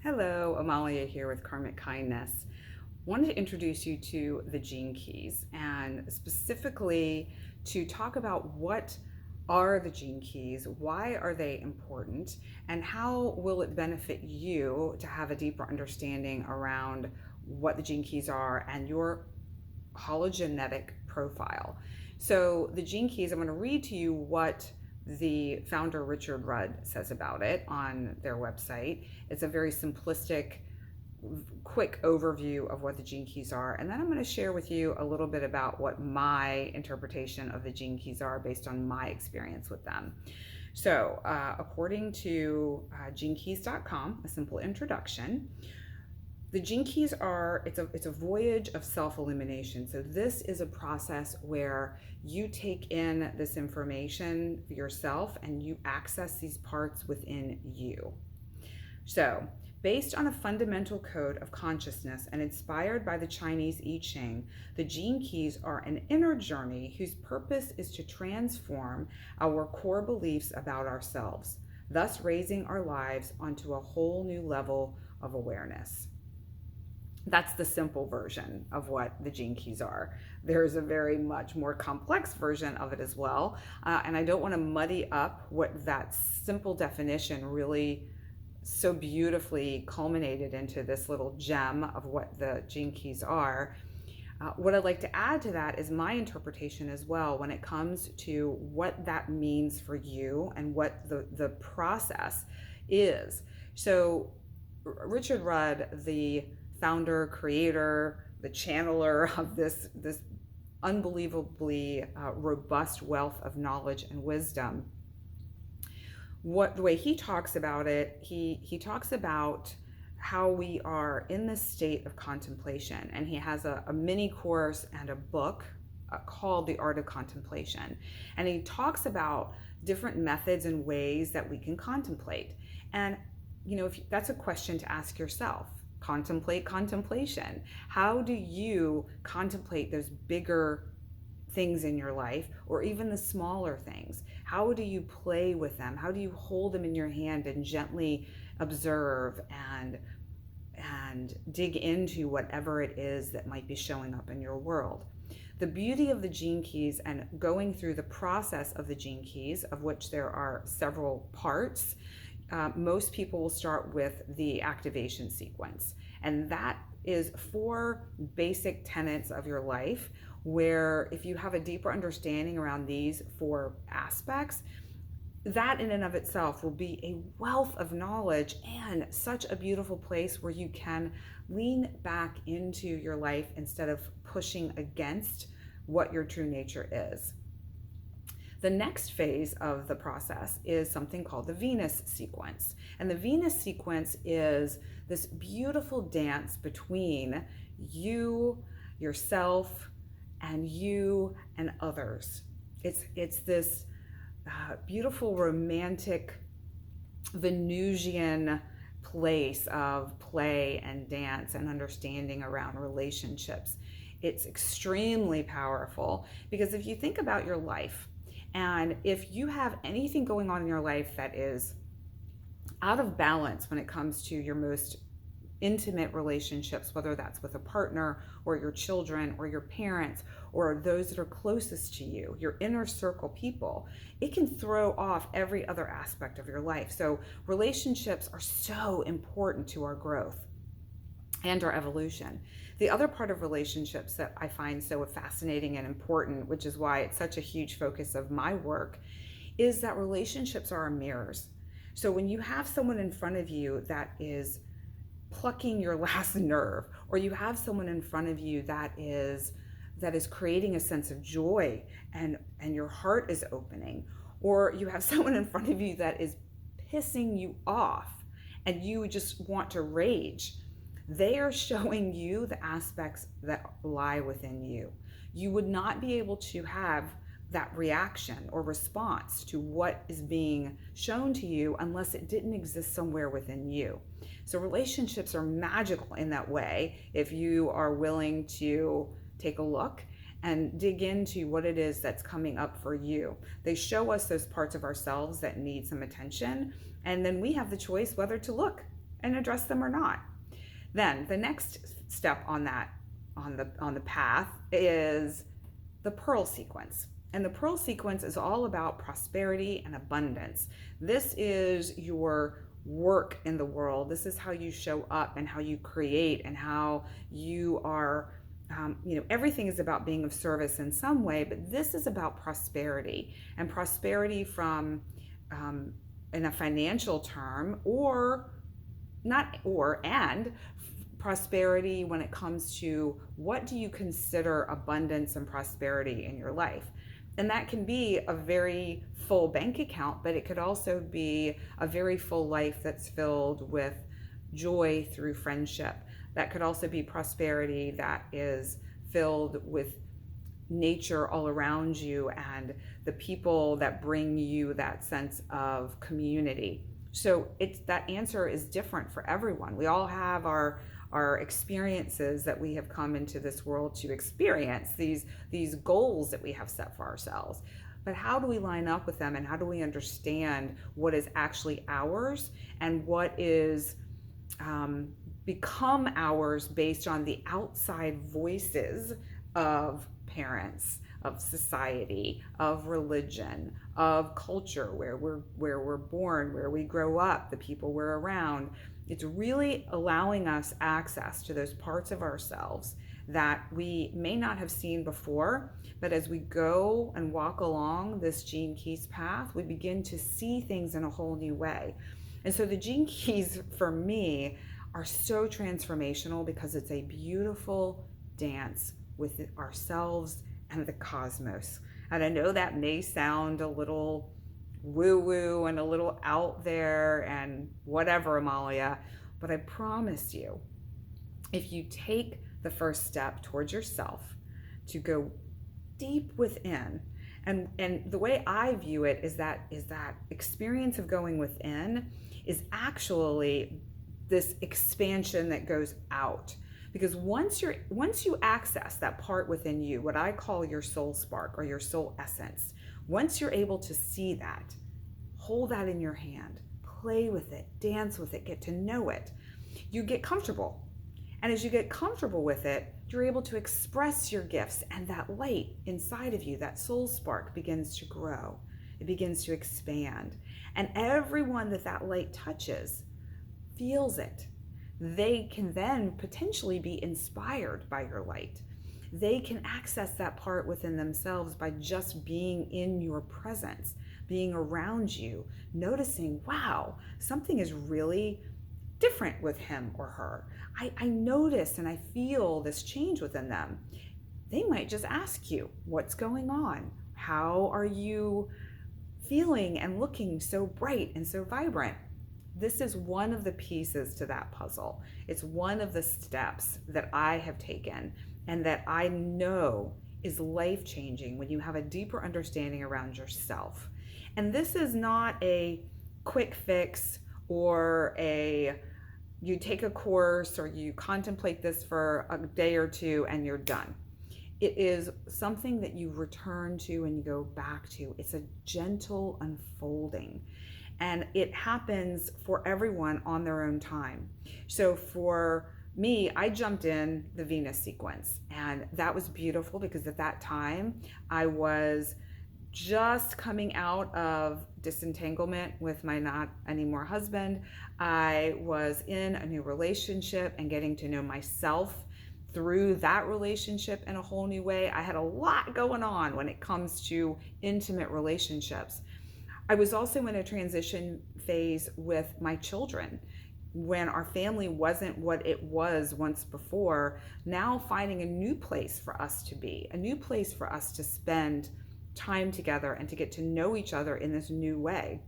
Hello, Amalia here with Karmic Kindness. Wanted to introduce you to the gene keys and specifically to talk about what are the gene keys, why are they important, and how will it benefit you to have a deeper understanding around what the gene keys are and your hologenetic profile. So the gene keys, I'm going to read to you what the founder Richard Rudd says about it on their website. It's a very simplistic, quick overview of what the gene keys are. And then I'm going to share with you a little bit about what my interpretation of the gene keys are based on my experience with them. So according to genekeys.com, a simple introduction, the gene keys are, it's a voyage of self-elimination. So this is a process where you take in this information for yourself and you access these parts within you. So based on a fundamental code of consciousness and inspired by the Chinese I Ching, the gene keys are an inner journey whose purpose is to transform our core beliefs about ourselves, thus raising our lives onto a whole new level of awareness. That's the simple version of what the gene keys are. There's a very much more complex version of it as well. And I don't want to muddy up what that simple definition really so beautifully culminated into this little gem of what the gene keys are. What I'd like to add to that is my interpretation as well when it comes to what that means for you and what the process is. So Richard Rudd, the founder, creator, the channeler of this unbelievably robust wealth of knowledge and wisdom. The way he talks about it, he talks about how we are in this state of contemplation, and he has a mini course and a book called The Art of Contemplation, and he talks about different methods and ways that we can contemplate. And if that's a question to ask yourself. Contemplate contemplation. How do you contemplate those bigger things in your life, or even the smaller things? How do you play with them? How do you hold them in your hand and gently observe and dig into whatever it is that might be showing up in your world? The beauty of the gene keys and going through the process of the gene keys, of which there are several parts, most people will start with the activation sequence. And that is 4 basic tenets of your life, where if you have a deeper understanding around these 4 aspects, that in and of itself will be a wealth of knowledge and such a beautiful place where you can lean back into your life instead of pushing against what your true nature is. The next phase of the process is something called the Venous Sequence. And the Venous Sequence is this beautiful dance between you, yourself, and you and others. It's this beautiful romantic Venusian place of play and dance and understanding around relationships. It's extremely powerful because if you think about your life, and if you have anything going on in your life that is out of balance when it comes to your most intimate relationships, whether that's with a partner or your children or your parents or those that are closest to you, your inner circle people, it can throw off every other aspect of your life. So relationships are so important to our growth and our evolution. The other part of relationships that I find so fascinating and important, which is why it's such a huge focus of my work, is that relationships are our mirrors. So when you have someone in front of you that is plucking your last nerve, or you have someone in front of you that is creating a sense of joy and your heart is opening, or you have someone in front of you that is pissing you off and you just want to rage, they are showing you the aspects that lie within you. You would not be able to have that reaction or response to what is being shown to you unless it didn't exist somewhere within you. So relationships are magical in that way if you are willing to take a look and dig into what it is that's coming up for you. They show us those parts of ourselves that need some attention, and then we have the choice whether to look and address them or not. Then the next step on that, on the path, is the pearl sequence. And the pearl sequence is all about prosperity and abundance. This is your work in the world. This is how you show up and how you create and how you are, everything is about being of service in some way, but this is about prosperity, and prosperity from, in a financial term, or not, or, and prosperity when it comes to what do you consider abundance and prosperity in your life. And that can be a very full bank account, but it could also be a very full life that's filled with joy through friendship. That could also be prosperity that is filled with nature all around you and the people that bring you that sense of community. So that answer is different for everyone. We all have our experiences that we have come into this world to experience, these goals that we have set for ourselves. But how do we line up with them, and how do we understand what is actually ours and what is become ours based on the outside voices of parents, of society, of religion, of culture, where we're born, where we grow up, the people we're around. It's really allowing us access to those parts of ourselves that we may not have seen before, but as we go and walk along this Gene Keys path, we begin to see things in a whole new way. And so the Gene Keys for me are so transformational because it's a beautiful dance with ourselves and the cosmos. And I know that may sound a little woo-woo and a little out there and whatever, Amalia, but I promise you, if you take the first step towards yourself to go deep within, and the way I view it is that experience of going within is actually this expansion that goes out. Because once you access that part within you, what I call your soul spark or your soul essence, once you're able to see that, hold that in your hand, play with it, dance with it, get to know it, you get comfortable. And as you get comfortable with it, you're able to express your gifts, and that light inside of you, that soul spark, begins to grow. It begins to expand. And everyone that light touches feels it. They can then potentially be inspired by your light. They can access that part within themselves by just being in your presence, being around you, noticing, wow, something is really different with him or her. I notice and I feel this change within them. They might just ask you, what's going on? How are you feeling and looking so bright and so vibrant? This is one of the pieces to that puzzle. It's one of the steps that I have taken and that I know is life-changing when you have a deeper understanding around yourself. And this is not a quick fix or you take a course or you contemplate this for a day or two and you're done. It is something that you return to and you go back to. It's a gentle unfolding. And it happens for everyone on their own time. So for me, I jumped in the Venous Sequence, and that was beautiful because at that time I was just coming out of disentanglement with my not anymore husband. I was in a new relationship and getting to know myself through that relationship in a whole new way. I had a lot going on when it comes to intimate relationships. I was also in a transition phase with my children when our family wasn't what it was once before, now finding a new place for us to be, a new place for us to spend time together and to get to know each other in this new way.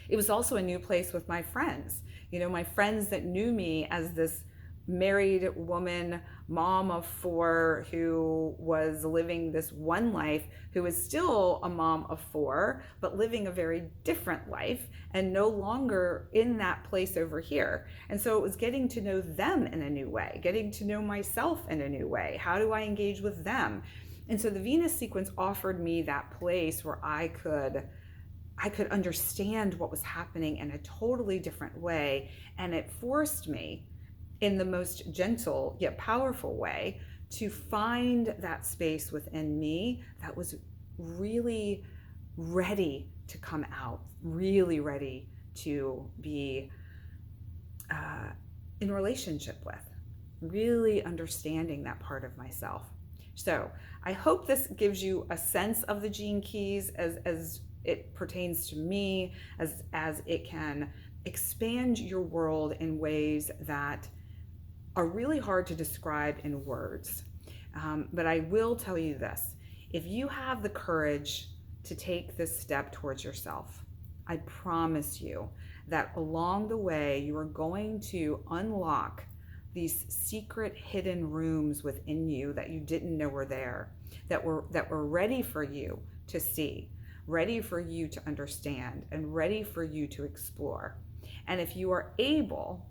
It was also a new place with my friends, my friends that knew me as this married woman, mom of 4, who was living this one life, who is still a mom of 4, but living a very different life and no longer in that place over here. And so it was getting to know them in a new way, getting to know myself in a new way. How do I engage with them? And so the Venous Sequence offered me that place where I could I could understand what was happening in a totally different way. And it forced me, in the most gentle yet powerful way, to find that space within me that was really ready to come out, really ready to be in relationship with, really understanding that part of myself. So I hope this gives you a sense of the gene keys as it pertains to me, as it can expand your world in ways that are really hard to describe in words. But I will tell you this: if you have the courage to take this step towards yourself, I promise you that along the way you are going to unlock these secret hidden rooms within you that you didn't know were there, that were ready for you to see, ready for you to understand, and ready for you to explore. And if you are able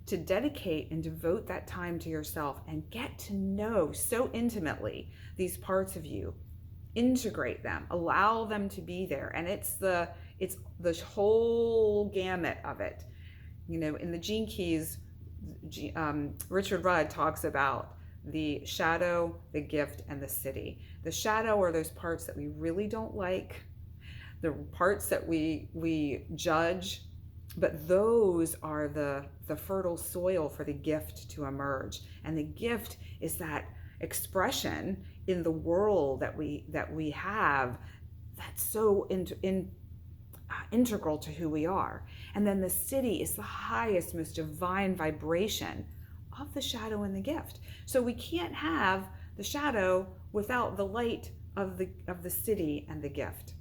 to dedicate and devote that time to yourself and get to know so intimately these parts of you, integrate them, allow them to be there, and it's the whole gamut of it. You know, in the Gene Keys, Richard Rudd talks about the shadow, the gift, and the city. The shadow are those parts that we really don't like, the parts that we judge, but those are the fertile soil for the gift to emerge. And the gift is that expression in the world that we have that's so integral to who we are. And then the city is the highest, most divine vibration of the shadow and the gift. So we can't have the shadow without the light of the city and the gift.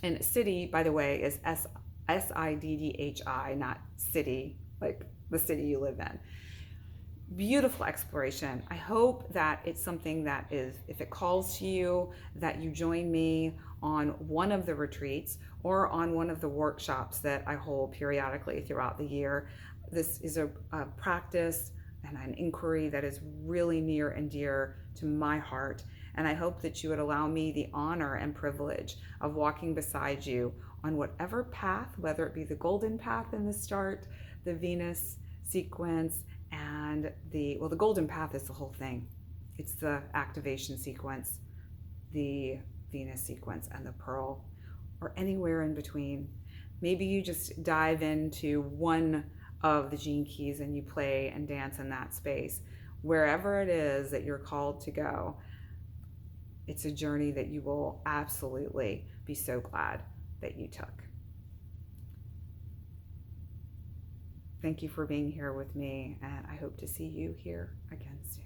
And city, by the way, is SIDDHI, not city, like the city you live in. Beautiful exploration. I hope that it's something that is, if it calls to you, that you join me on one of the retreats or on one of the workshops that I hold periodically throughout the year. This is a practice and an inquiry that is really near and dear to my heart. And I hope that you would allow me the honor and privilege of walking beside you on whatever path, whether it be the golden path in the start, the Venous Sequence, and the golden path is the whole thing. It's the activation sequence, the Venous Sequence, and the Pearl, or anywhere in between. Maybe you just dive into one of the Gene Keys and you play and dance in that space. Wherever it is that you're called to go, it's a journey that you will absolutely be so glad that you took. Thank you for being here with me, and I hope to see you here again soon.